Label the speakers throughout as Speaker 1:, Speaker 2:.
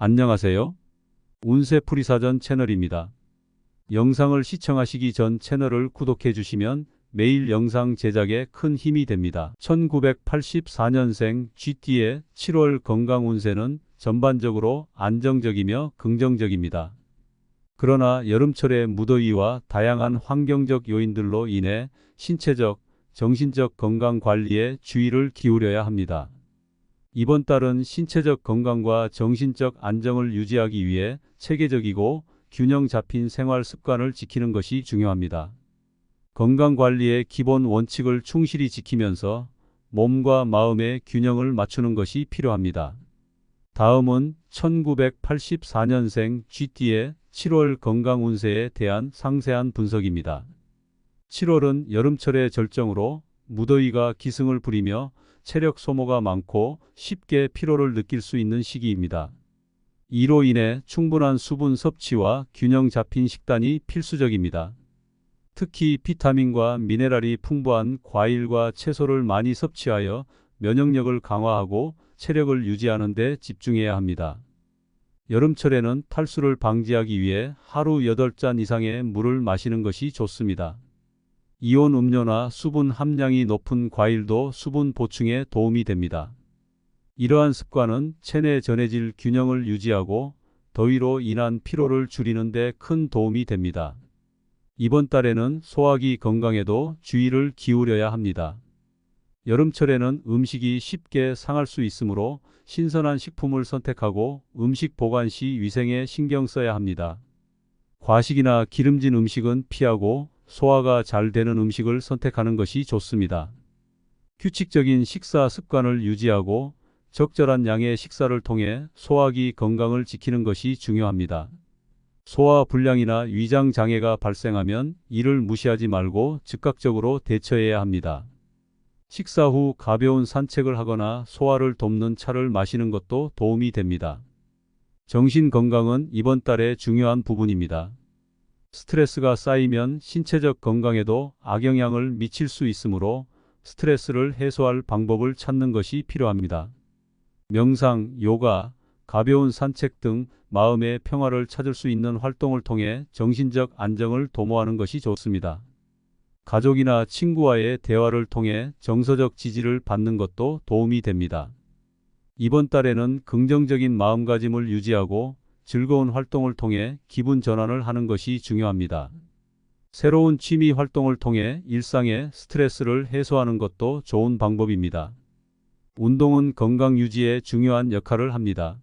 Speaker 1: 안녕하세요. 운세풀이사전 채널입니다. 영상을 시청하시기 전 채널을 구독해 주시면 매일 영상 제작에 큰 힘이 됩니다. 1984년생 GT의 7월 건강 운세는 전반적으로 안정적이며 긍정적입니다. 그러나 여름철의 무더위와 다양한 환경적 요인들로 인해 신체적, 정신적 건강 관리에 주의를 기울여야 합니다. 이번 달은 신체적 건강과 정신적 안정을 유지하기 위해 체계적이고 균형 잡힌 생활 습관을 지키는 것이 중요합니다. 건강관리의 기본 원칙을 충실히 지키면서 몸과 마음의 균형을 맞추는 것이 필요합니다. 다음은 1984년생 GT의 7월 건강 운세에 대한 상세한 분석입니다. 7월은 여름철의 절정으로 무더위가 기승을 부리며 체력 소모가 많고 쉽게 피로를 느낄 수 있는 시기입니다. 이로 인해 충분한 수분 섭취와 균형 잡힌 식단이 필수적입니다. 특히 비타민과 미네랄이 풍부한 과일과 채소를 많이 섭취하여 면역력을 강화하고 체력을 유지하는 데 집중해야 합니다. 여름철에는 탈수를 방지하기 위해 하루 8잔 이상의 물을 마시는 것이 좋습니다. 이온 음료나 수분 함량이 높은 과일도 수분 보충에 도움이 됩니다. 이러한 습관은 체내 전해질 균형을 유지하고 더위로 인한 피로를 줄이는 데 큰 도움이 됩니다. 이번 달에는 소화기 건강에도 주의를 기울여야 합니다. 여름철에는 음식이 쉽게 상할 수 있으므로 신선한 식품을 선택하고 음식 보관 시 위생에 신경 써야 합니다. 과식이나 기름진 음식은 피하고 소화가 잘 되는 음식을 선택하는 것이 좋습니다. 규칙적인 식사 습관을 유지하고 적절한 양의 식사를 통해 소화기 건강을 지키는 것이 중요합니다. 소화 불량이나 위장 장애가 발생하면 이를 무시하지 말고 즉각적으로 대처해야 합니다. 식사 후 가벼운 산책을 하거나 소화를 돕는 차를 마시는 것도 도움이 됩니다. 정신 건강은 이번 달의 중요한 부분입니다. 스트레스가 쌓이면 신체적 건강에도 악영향을 미칠 수 있으므로 스트레스를 해소할 방법을 찾는 것이 필요합니다. 명상, 요가, 가벼운 산책 등 마음의 평화를 찾을 수 있는 활동을 통해 정신적 안정을 도모하는 것이 좋습니다. 가족이나 친구와의 대화를 통해 정서적 지지를 받는 것도 도움이 됩니다. 이번 달에는 긍정적인 마음가짐을 유지하고 즐거운 활동을 통해 기분 전환을 하는 것이 중요합니다. 새로운 취미 활동을 통해 일상의 스트레스를 해소하는 것도 좋은 방법입니다. 운동은 건강 유지에 중요한 역할을 합니다.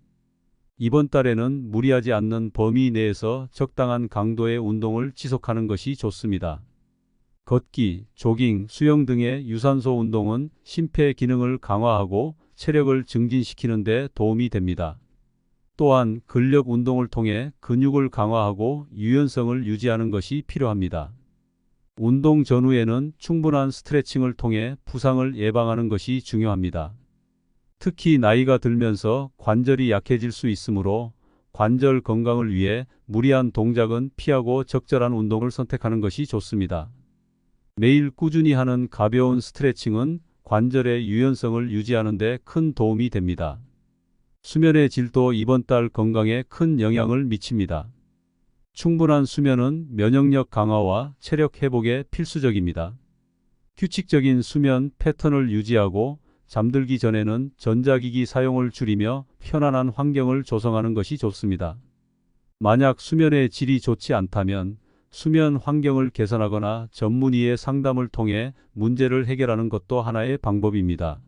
Speaker 1: 이번 달에는 무리하지 않는 범위 내에서 적당한 강도의 운동을 지속하는 것이 좋습니다. 걷기, 조깅, 수영 등의 유산소 운동은 심폐 기능을 강화하고 체력을 증진시키는 데 도움이 됩니다. 또한 근력 운동을 통해 근육을 강화하고 유연성을 유지하는 것이 필요합니다. 운동 전후에는 충분한 스트레칭을 통해 부상을 예방하는 것이 중요합니다. 특히 나이가 들면서 관절이 약해질 수 있으므로 관절 건강을 위해 무리한 동작은 피하고 적절한 운동을 선택하는 것이 좋습니다. 매일 꾸준히 하는 가벼운 스트레칭은 관절의 유연성을 유지하는 데 큰 도움이 됩니다. 수면의 질도 이번 달 건강에 큰 영향을 미칩니다. 충분한 수면은 면역력 강화와 체력 회복에 필수적입니다. 규칙적인 수면 패턴을 유지하고 잠들기 전에는 전자기기 사용을 줄이며 편안한 환경을 조성하는 것이 좋습니다. 만약 수면의 질이 좋지 않다면 수면 환경을 개선하거나 전문의의 상담을 통해 문제를 해결하는 것도 하나의 방법입니다.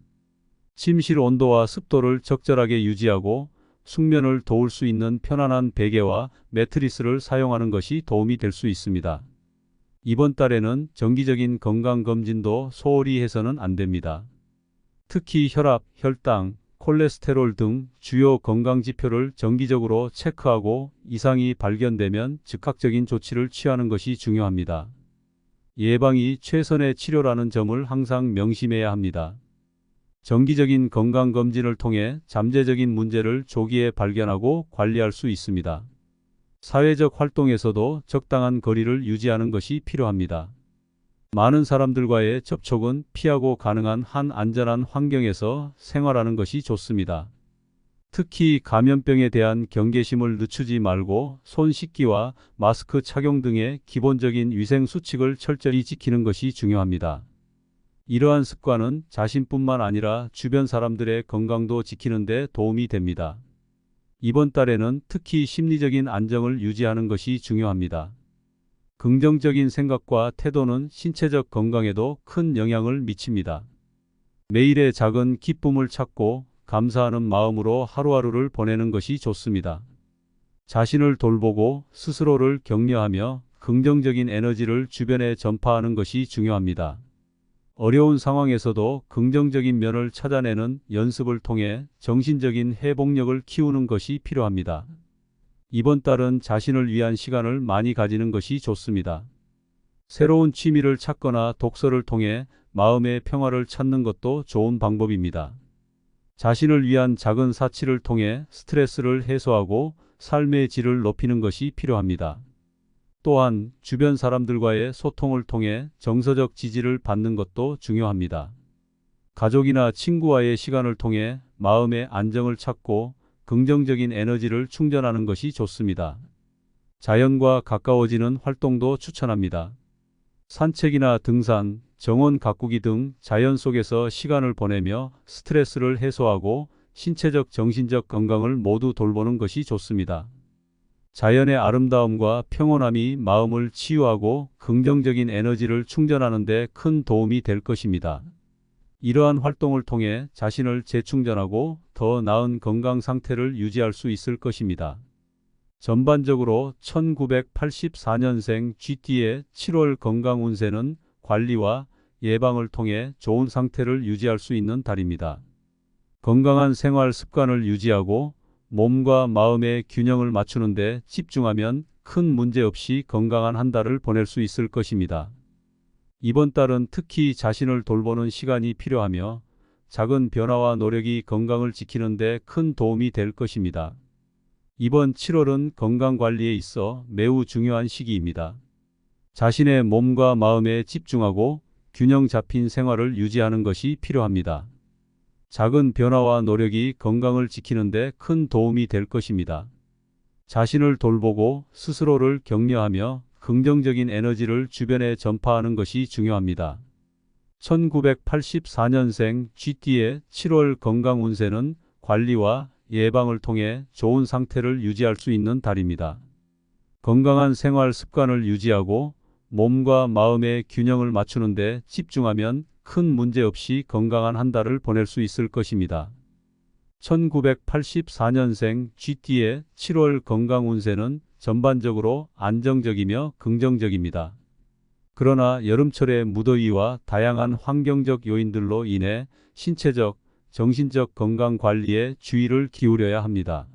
Speaker 1: 침실 온도와 습도를 적절하게 유지하고 숙면을 도울 수 있는 편안한 베개와 매트리스를 사용하는 것이 도움이 될 수 있습니다. 이번 달에는 정기적인 건강검진도 소홀히 해서는 안 됩니다. 특히 혈압, 혈당, 콜레스테롤 등 주요 건강지표를 정기적으로 체크하고 이상이 발견되면 즉각적인 조치를 취하는 것이 중요합니다. 예방이 최선의 치료라는 점을 항상 명심해야 합니다. 정기적인 건강검진을 통해 잠재적인 문제를 조기에 발견하고 관리할 수 있습니다. 사회적 활동에서도 적당한 거리를 유지하는 것이 필요합니다. 많은 사람들과의 접촉은 피하고 가능한 한 안전한 환경에서 생활하는 것이 좋습니다. 특히 감염병에 대한 경계심을 늦추지 말고 손 씻기와 마스크 착용 등의 기본적인 위생 수칙을 철저히 지키는 것이 중요합니다. 이러한 습관은 자신뿐만 아니라 주변 사람들의 건강도 지키는 데 도움이 됩니다. 이번 달에는 특히 심리적인 안정을 유지하는 것이 중요합니다. 긍정적인 생각과 태도는 신체적 건강에도 큰 영향을 미칩니다. 매일의 작은 기쁨을 찾고 감사하는 마음으로 하루하루를 보내는 것이 좋습니다. 자신을 돌보고 스스로를 격려하며 긍정적인 에너지를 주변에 전파하는 것이 중요합니다. 어려운 상황에서도 긍정적인 면을 찾아내는 연습을 통해 정신적인 회복력을 키우는 것이 필요합니다. 이번 달은 자신을 위한 시간을 많이 가지는 것이 좋습니다. 새로운 취미를 찾거나 독서를 통해 마음의 평화를 찾는 것도 좋은 방법입니다. 자신을 위한 작은 사치를 통해 스트레스를 해소하고 삶의 질을 높이는 것이 필요합니다. 또한 주변 사람들과의 소통을 통해 정서적 지지를 받는 것도 중요합니다. 가족이나 친구와의 시간을 통해 마음의 안정을 찾고 긍정적인 에너지를 충전하는 것이 좋습니다. 자연과 가까워지는 활동도 추천합니다. 산책이나 등산, 정원 가꾸기 등 자연 속에서 시간을 보내며 스트레스를 해소하고 신체적, 정신적 건강을 모두 돌보는 것이 좋습니다. 자연의 아름다움과 평온함이 마음을 치유하고 긍정적인 에너지를 충전하는 데 큰 도움이 될 것입니다. 이러한 활동을 통해 자신을 재충전하고 더 나은 건강 상태를 유지할 수 있을 것입니다. 전반적으로 1984년생 GT의 7월 건강 운세는 관리와 예방을 통해 좋은 상태를 유지할 수 있는 달입니다. 건강한 생활 습관을 유지하고 몸과 마음의 균형을 맞추는 데 집중하면 큰 문제 없이 건강한 한 달을 보낼 수 있을 것입니다. 이번 달은 특히 자신을 돌보는 시간이 필요하며 작은 변화와 노력이 건강을 지키는 데 큰 도움이 될 것입니다. 이번 7월은 건강관리에 있어 매우 중요한 시기입니다. 자신의 몸과 마음에 집중하고 균형 잡힌 생활을 유지하는 것이 필요합니다. 작은 변화와 노력이 건강을 지키는 데 큰 도움이 될 것입니다. 자신을 돌보고 스스로를 격려하며 긍정적인 에너지를 주변에 전파하는 것이 중요합니다. 1984년생 GT의 7월 건강 운세는 관리와 예방을 통해 좋은 상태를 유지할 수 있는 달입니다. 건강한 생활 습관을 유지하고 몸과 마음의 균형을 맞추는 데 집중하면 큰 문제 없이 건강한 한 달을 보낼 수 있을 것입니다. 1984년생 GT의 7월 건강 운세는 전반적으로 안정적이며 긍정적입니다. 그러나 여름철의 무더위와 다양한 환경적 요인들로 인해 신체적, 정신적 건강 관리에 주의를 기울여야 합니다.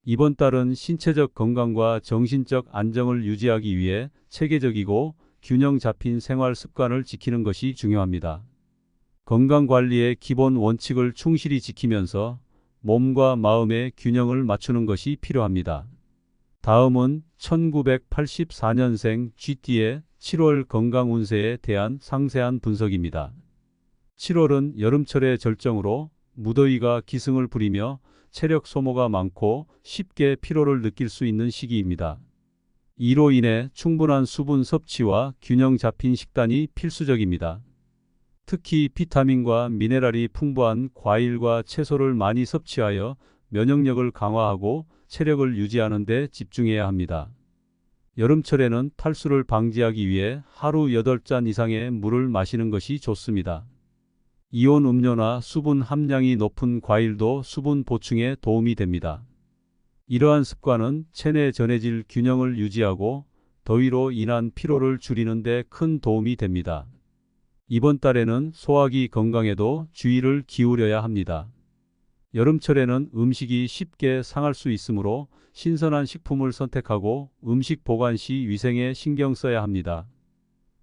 Speaker 1: 이번 달은 신체적 건강과 정신적 안정을 유지하기 위해 체계적이고 균형 잡힌 생활 습관을 지키는 것이 중요합니다. 건강관리의 기본 원칙을 충실히 지키면서 몸과 마음의 균형을 맞추는 것이 필요합니다. 다음은 1984년생 GT의 7월 건강 운세에 대한 상세한 분석입니다. 7월은 여름철의 절정으로 무더위가 기승을 부리며 체력 소모가 많고 쉽게 피로를 느낄 수 있는 시기입니다. 이로 인해 충분한 수분 섭취와 균형 잡힌 식단이 필수적입니다. 특히 비타민과 미네랄이 풍부한 과일과 채소를 많이 섭취하여 면역력을 강화하고 체력을 유지하는 데 집중해야 합니다. 여름철에는 탈수를 방지하기 위해 하루 8잔 이상의 물을 마시는 것이 좋습니다. 이온 음료나 수분 함량이 높은 과일도 수분 보충에 도움이 됩니다. 이러한 습관은 체내 전해질 균형을 유지하고 더위로 인한 피로를 줄이는 데 큰 도움이 됩니다. 이번 달에는 소화기 건강에도 주의를 기울여야 합니다. 여름철에는 음식이 쉽게 상할 수 있으므로 신선한 식품을 선택하고 음식 보관 시 위생에 신경 써야 합니다.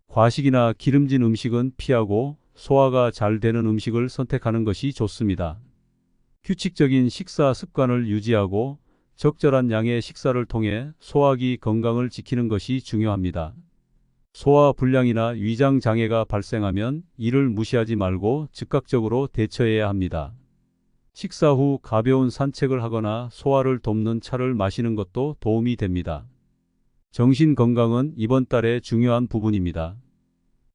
Speaker 1: 과식이나 기름진 음식은 피하고 소화가 잘 되는 음식을 선택하는 것이 좋습니다. 규칙적인 식사 습관을 유지하고 적절한 양의 식사를 통해 소화기 건강을 지키는 것이 중요합니다. 소화 불량이나 위장 장애가 발생하면 이를 무시하지 말고 즉각적으로 대처해야 합니다. 식사 후 가벼운 산책을 하거나 소화를 돕는 차를 마시는 것도 도움이 됩니다. 정신 건강은 이번 달의 중요한 부분입니다.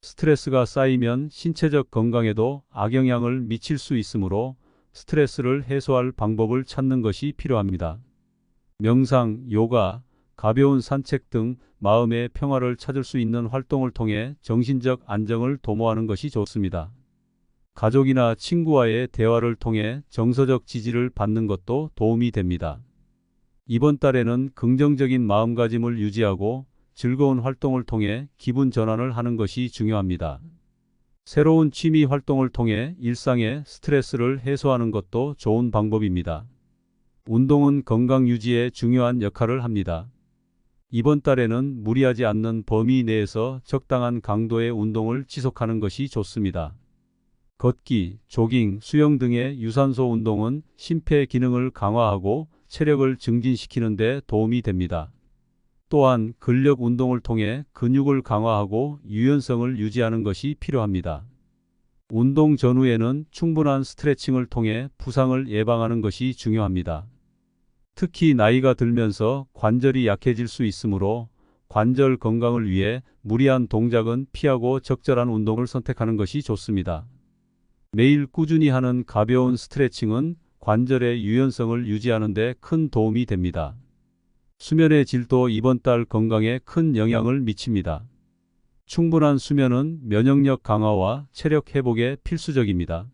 Speaker 1: 스트레스가 쌓이면 신체적 건강에도 악영향을 미칠 수 있으므로 스트레스를 해소할 방법을 찾는 것이 필요합니다. 명상, 요가, 가벼운 산책 등 마음의 평화를 찾을 수 있는 활동을 통해 정신적 안정을 도모하는 것이 좋습니다. 가족이나 친구와의 대화를 통해 정서적 지지를 받는 것도 도움이 됩니다. 이번 달에는 긍정적인 마음가짐을 유지하고 즐거운 활동을 통해 기분 전환을 하는 것이 중요합니다. 새로운 취미 활동을 통해 일상의 스트레스를 해소하는 것도 좋은 방법입니다. 운동은 건강 유지에 중요한 역할을 합니다. 이번 달에는 무리하지 않는 범위 내에서 적당한 강도의 운동을 지속하는 것이 좋습니다. 걷기, 조깅, 수영 등의 유산소 운동은 심폐 기능을 강화하고 체력을 증진시키는 데 도움이 됩니다. 또한 근력 운동을 통해 근육을 강화하고 유연성을 유지하는 것이 필요합니다. 운동 전후에는 충분한 스트레칭을 통해 부상을 예방하는 것이 중요합니다. 특히 나이가 들면서 관절이 약해질 수 있으므로 관절 건강을 위해 무리한 동작은 피하고 적절한 운동을 선택하는 것이 좋습니다. 매일 꾸준히 하는 가벼운 스트레칭은 관절의 유연성을 유지하는 데 큰 도움이 됩니다. 수면의 질도 이번 달 건강에 큰 영향을 미칩니다. 충분한 수면은 면역력 강화와 체력 회복에 필수적입니다.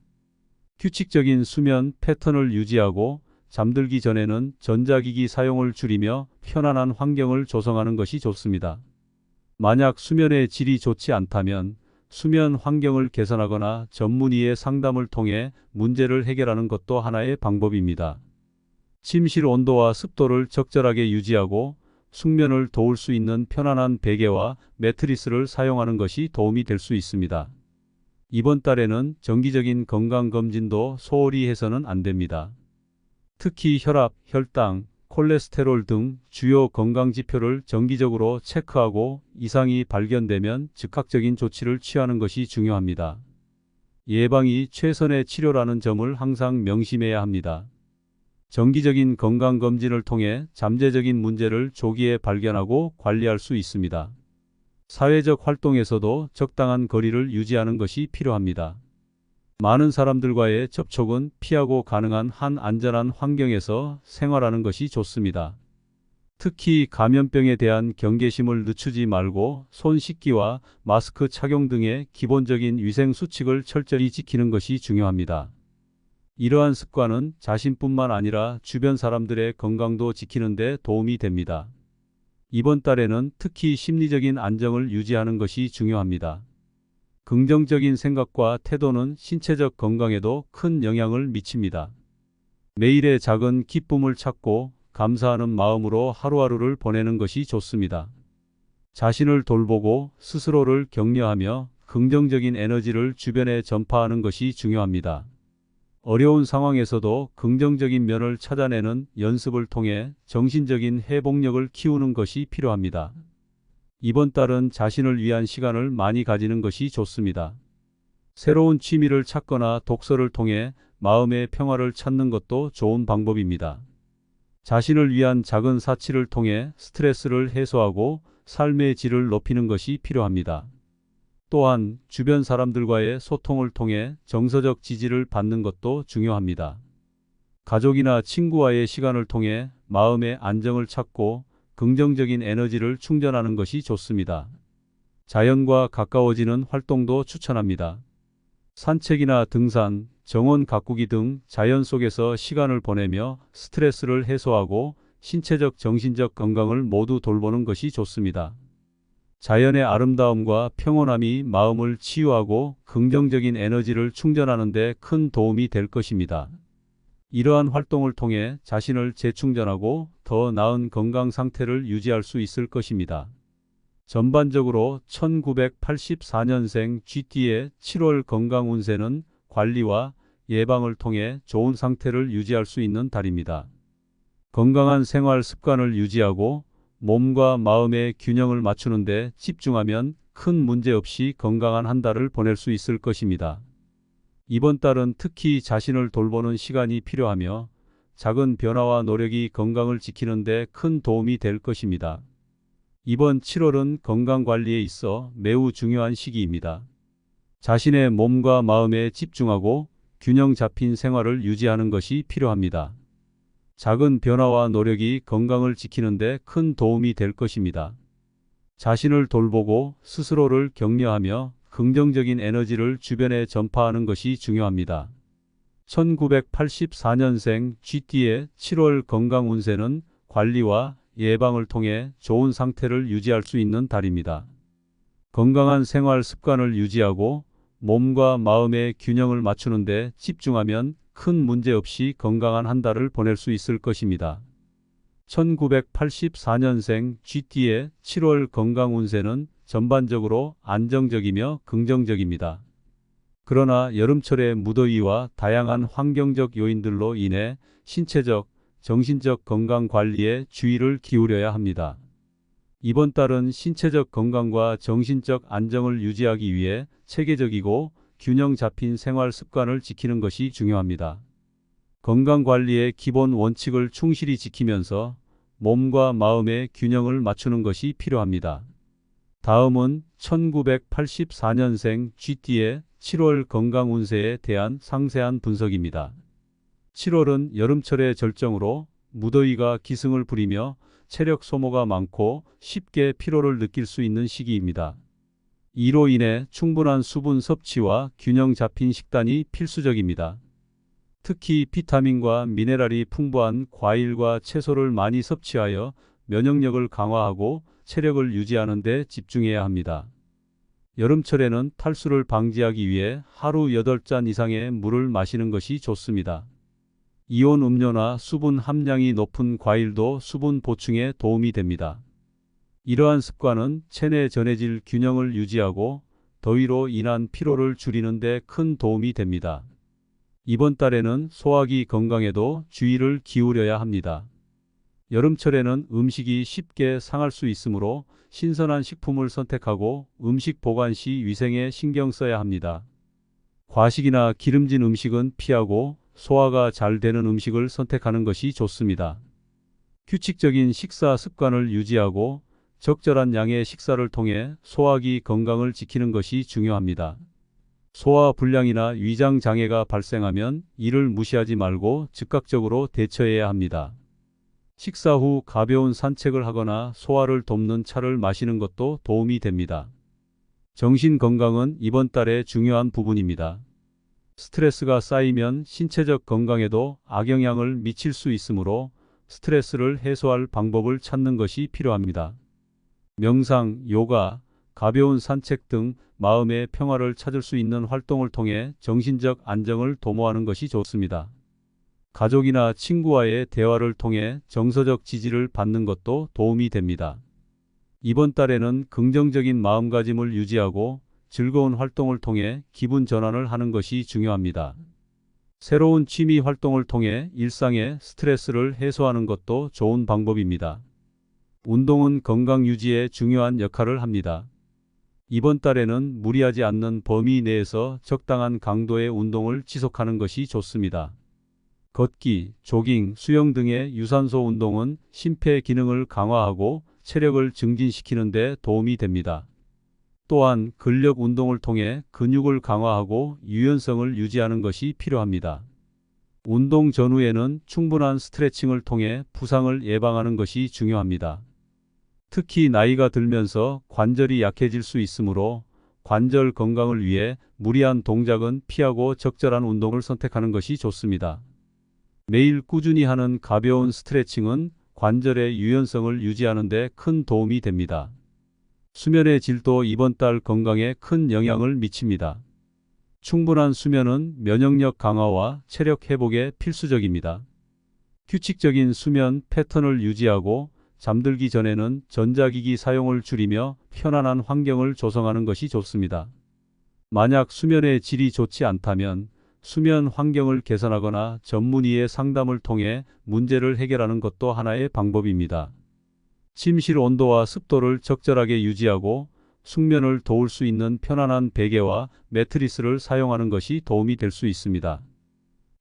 Speaker 1: 규칙적인 수면 패턴을 유지하고 잠들기 전에는 전자기기 사용을 줄이며 편안한 환경을 조성하는 것이 좋습니다. 만약 수면의 질이 좋지 않다면 수면 환경을 개선하거나 전문의의 상담을 통해 문제를 해결하는 것도 하나의 방법입니다. 침실 온도와 습도를 적절하게 유지하고 숙면을 도울 수 있는 편안한 베개와 매트리스를 사용하는 것이 도움이 될 수 있습니다. 이번 달에는 정기적인 건강검진도 소홀히 해서는 안 됩니다. 특히 혈압, 혈당, 콜레스테롤 등 주요 건강지표를 정기적으로 체크하고 이상이 발견되면 즉각적인 조치를 취하는 것이 중요합니다. 예방이 최선의 치료라는 점을 항상 명심해야 합니다. 정기적인 건강검진을 통해 잠재적인 문제를 조기에 발견하고 관리할 수 있습니다. 사회적 활동에서도 적당한 거리를 유지하는 것이 필요합니다. 많은 사람들과의 접촉은 피하고 가능한 한 안전한 환경에서 생활하는 것이 좋습니다. 특히 감염병에 대한 경계심을 늦추지 말고 손 씻기와 마스크 착용 등의 기본적인 위생 수칙을 철저히 지키는 것이 중요합니다. 이러한 습관은 자신뿐만 아니라 주변 사람들의 건강도 지키는 데 도움이 됩니다. 이번 달에는 특히 심리적인 안정을 유지하는 것이 중요합니다. 긍정적인 생각과 태도는 신체적 건강에도 큰 영향을 미칩니다. 매일의 작은 기쁨을 찾고 감사하는 마음으로 하루하루를 보내는 것이 좋습니다. 자신을 돌보고 스스로를 격려하며 긍정적인 에너지를 주변에 전파하는 것이 중요합니다. 어려운 상황에서도 긍정적인 면을 찾아내는 연습을 통해 정신적인 회복력을 키우는 것이 필요합니다. 이번 달은 자신을 위한 시간을 많이 가지는 것이 좋습니다. 새로운 취미를 찾거나 독서를 통해 마음의 평화를 찾는 것도 좋은 방법입니다. 자신을 위한 작은 사치를 통해 스트레스를 해소하고 삶의 질을 높이는 것이 필요합니다. 또한 주변 사람들과의 소통을 통해 정서적 지지를 받는 것도 중요합니다. 가족이나 친구와의 시간을 통해 마음의 안정을 찾고 긍정적인 에너지를 충전하는 것이 좋습니다. 자연과 가까워지는 활동도 추천합니다. 산책이나 등산, 정원 가꾸기 등 자연 속에서 시간을 보내며 스트레스를 해소하고 신체적, 정신적 건강을 모두 돌보는 것이 좋습니다. 자연의 아름다움과 평온함이 마음을 치유하고 긍정적인 에너지를 충전하는 데 큰 도움이 될 것입니다. 이러한 활동을 통해 자신을 재충전하고 더 나은 건강 상태를 유지할 수 있을 것입니다. 전반적으로 1984년생 GT의 7월 건강 운세는 관리와 예방을 통해 좋은 상태를 유지할 수 있는 달입니다. 건강한 생활 습관을 유지하고 몸과 마음의 균형을 맞추는 데 집중하면 큰 문제 없이 건강한 한 달을 보낼 수 있을 것입니다. 이번 달은 특히 자신을 돌보는 시간이 필요하며 작은 변화와 노력이 건강을 지키는 데 큰 도움이 될 것입니다. 이번 7월은 건강 관리에 있어 매우 중요한 시기입니다. 자신의 몸과 마음에 집중하고 균형 잡힌 생활을 유지하는 것이 필요합니다. 작은 변화와 노력이 건강을 지키는 데 큰 도움이 될 것입니다. 자신을 돌보고 스스로를 격려하며 긍정적인 에너지를 주변에 전파하는 것이 중요합니다. 1984년생 GT의 7월 건강 운세는 관리와 예방을 통해 좋은 상태를 유지할 수 있는 달입니다. 건강한 생활 습관을 유지하고 몸과 마음의 균형을 맞추는 데 집중하면 큰 문제 없이 건강한 한 달을 보낼 수 있을 것입니다. 1984년생 GT의 7월 건강 운세는 전반적으로 안정적이며 긍정적입니다. 그러나 여름철의 무더위와 다양한 환경적 요인들로 인해 신체적, 정신적 건강 관리에 주의를 기울여야 합니다. 이번 달은 신체적 건강과 정신적 안정을 유지하기 위해 체계적이고 균형 잡힌 생활 습관을 지키는 것이 중요합니다. 건강 관리의 기본 원칙을 충실히 지키면서 몸과 마음의 균형을 맞추는 것이 필요합니다. 다음은 1984년생 GT의 7월 건강 운세에 대한 상세한 분석입니다. 7월은 여름철의 절정으로 무더위가 기승을 부리며 체력 소모가 많고 쉽게 피로를 느낄 수 있는 시기입니다. 이로 인해 충분한 수분 섭취와 균형 잡힌 식단이 필수적입니다. 특히 비타민과 미네랄이 풍부한 과일과 채소를 많이 섭취하여 면역력을 강화하고 체력을 유지하는 데 집중해야 합니다. 여름철에는 탈수를 방지하기 위해 하루 8잔 이상의 물을 마시는 것이 좋습니다. 이온 음료나 수분 함량이 높은 과일도 수분 보충에 도움이 됩니다. 이러한 습관은 체내 전해질 균형을 유지하고 더위로 인한 피로를 줄이는 데 큰 도움이 됩니다. 이번 달에는 소화기 건강에도 주의를 기울여야 합니다. 여름철에는 음식이 쉽게 상할 수 있으므로 신선한 식품을 선택하고 음식 보관 시 위생에 신경 써야 합니다. 과식이나 기름진 음식은 피하고 소화가 잘 되는 음식을 선택하는 것이 좋습니다. 규칙적인 식사 습관을 유지하고 적절한 양의 식사를 통해 소화기 건강을 지키는 것이 중요합니다. 소화 불량이나 위장 장애가 발생하면 이를 무시하지 말고 즉각적으로 대처해야 합니다. 식사 후 가벼운 산책을 하거나 소화를 돕는 차를 마시는 것도 도움이 됩니다. 정신 건강은 이번 달의 중요한 부분입니다. 스트레스가 쌓이면 신체적 건강에도 악영향을 미칠 수 있으므로 스트레스를 해소할 방법을 찾는 것이 필요합니다. 명상, 요가, 가벼운 산책 등 마음의 평화를 찾을 수 있는 활동을 통해 정신적 안정을 도모하는 것이 좋습니다. 가족이나 친구와의 대화를 통해 정서적 지지를 받는 것도 도움이 됩니다. 이번 달에는 긍정적인 마음가짐을 유지하고 즐거운 활동을 통해 기분 전환을 하는 것이 중요합니다. 새로운 취미 활동을 통해 일상의 스트레스를 해소하는 것도 좋은 방법입니다. 운동은 건강 유지에 중요한 역할을 합니다. 이번 달에는 무리하지 않는 범위 내에서 적당한 강도의 운동을 지속하는 것이 좋습니다. 걷기, 조깅, 수영 등의 유산소 운동은 심폐 기능을 강화하고 체력을 증진시키는 데 도움이 됩니다. 또한 근력 운동을 통해 근육을 강화하고 유연성을 유지하는 것이 필요합니다. 운동 전후에는 충분한 스트레칭을 통해 부상을 예방하는 것이 중요합니다. 특히 나이가 들면서 관절이 약해질 수 있으므로 관절 건강을 위해 무리한 동작은 피하고 적절한 운동을 선택하는 것이 좋습니다. 매일 꾸준히 하는 가벼운 스트레칭은 관절의 유연성을 유지하는 데 큰 도움이 됩니다. 수면의 질도 이번 달 건강에 큰 영향을 미칩니다. 충분한 수면은 면역력 강화와 체력 회복에 필수적입니다. 규칙적인 수면 패턴을 유지하고 잠들기 전에는 전자기기 사용을 줄이며 편안한 환경을 조성하는 것이 좋습니다. 만약 수면의 질이 좋지 않다면 수면 환경을 개선하거나 전문의의 상담을 통해 문제를 해결하는 것도 하나의 방법입니다. 침실 온도와 습도를 적절하게 유지하고 숙면을 도울 수 있는 편안한 베개와 매트리스를 사용하는 것이 도움이 될 수 있습니다.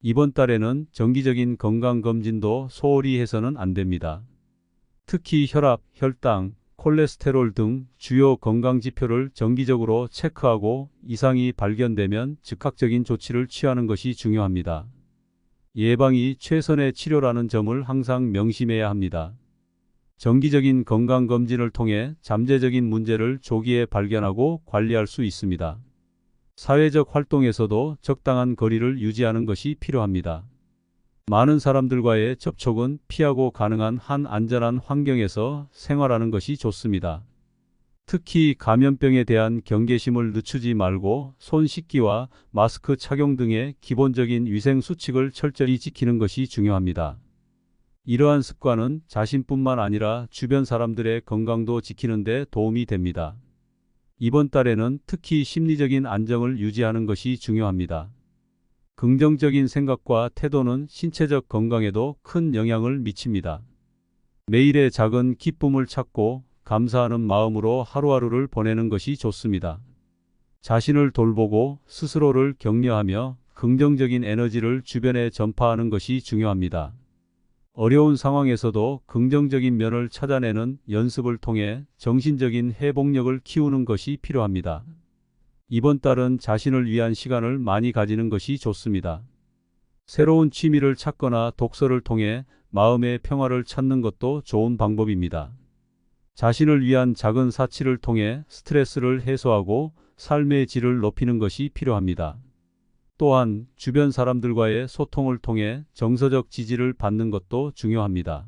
Speaker 1: 이번 달에는 정기적인 건강검진도 소홀히 해서는 안 됩니다. 특히 혈압, 혈당, 콜레스테롤 등 주요 건강지표를 정기적으로 체크하고 이상이 발견되면 즉각적인 조치를 취하는 것이 중요합니다. 예방이 최선의 치료라는 점을 항상 명심해야 합니다. 정기적인 건강검진을 통해 잠재적인 문제를 조기에 발견하고 관리할 수 있습니다. 사회적 활동에서도 적당한 거리를 유지하는 것이 필요합니다. 많은 사람들과의 접촉은 피하고 가능한 한 안전한 환경에서 생활하는 것이 좋습니다. 특히 감염병에 대한 경계심을 늦추지 말고 손 씻기와 마스크 착용 등의 기본적인 위생 수칙을 철저히 지키는 것이 중요합니다. 이러한 습관은 자신뿐만 아니라 주변 사람들의 건강도 지키는 데 도움이 됩니다. 이번 달에는 특히 심리적인 안정을 유지하는 것이 중요합니다. 긍정적인 생각과 태도는 신체적 건강에도 큰 영향을 미칩니다. 매일의 작은 기쁨을 찾고 감사하는 마음으로 하루하루를 보내는 것이 좋습니다. 자신을 돌보고 스스로를 격려하며 긍정적인 에너지를 주변에 전파하는 것이 중요합니다. 어려운 상황에서도 긍정적인 면을 찾아내는 연습을 통해 정신적인 회복력을 키우는 것이 필요합니다. 이번 달은 자신을 위한 시간을 많이 가지는 것이 좋습니다. 새로운 취미를 찾거나 독서를 통해 마음의 평화를 찾는 것도 좋은 방법입니다. 자신을 위한 작은 사치를 통해 스트레스를 해소하고 삶의 질을 높이는 것이 필요합니다. 또한 주변 사람들과의 소통을 통해 정서적 지지를 받는 것도 중요합니다.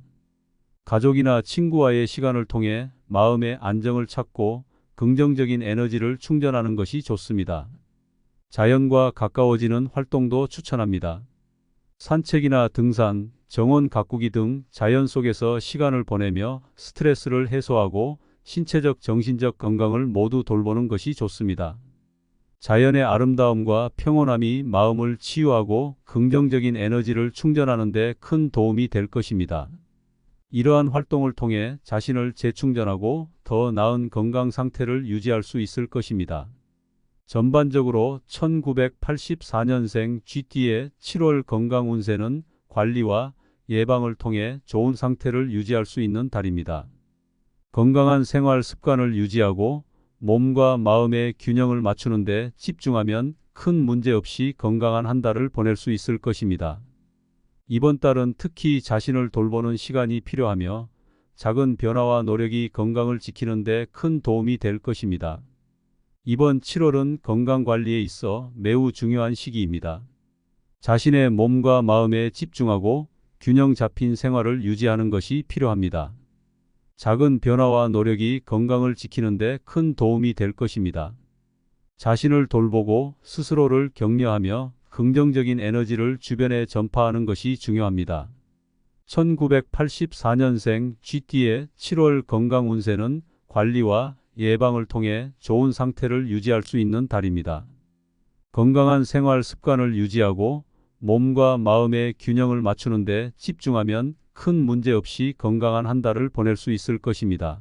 Speaker 1: 가족이나 친구와의 시간을 통해 마음의 안정을 찾고 긍정적인 에너지를 충전하는 것이 좋습니다. 자연과 가까워지는 활동도 추천합니다. 산책이나 등산, 정원 가꾸기 등 자연 속에서 시간을 보내며 스트레스를 해소하고 신체적, 정신적 건강을 모두 돌보는 것이 좋습니다. 자연의 아름다움과 평온함이 마음을 치유하고 긍정적인 에너지를 충전하는 데 큰 도움이 될 것입니다. 이러한 활동을 통해 자신을 재충전하고 더 나은 건강 상태를 유지할 수 있을 것입니다. 전반적으로 1984년생 GT의 7월 건강 운세는 관리와 예방을 통해 좋은 상태를 유지할 수 있는 달입니다. 건강한 생활 습관을 유지하고 몸과 마음의 균형을 맞추는 데 집중하면 큰 문제 없이 건강한 한 달을 보낼 수 있을 것입니다. 이번 달은 특히 자신을 돌보는 시간이 필요하며 작은 변화와 노력이 건강을 지키는 데 큰 도움이 될 것입니다. 이번 7월은 건강관리에 있어 매우 중요한 시기입니다. 자신의 몸과 마음에 집중하고 균형 잡힌 생활을 유지하는 것이 필요합니다. 작은 변화와 노력이 건강을 지키는 데 큰 도움이 될 것입니다. 자신을 돌보고 스스로를 격려하며 긍정적인 에너지를 주변에 전파하는 것이 중요합니다. 1984년생 GT의 7월 건강 운세는 관리와 예방을 통해 좋은 상태를 유지할 수 있는 달입니다. 건강한 생활 습관을 유지하고 몸과 마음의 균형을 맞추는 데 집중하면 큰 문제 없이 건강한 한 달을 보낼 수 있을 것입니다.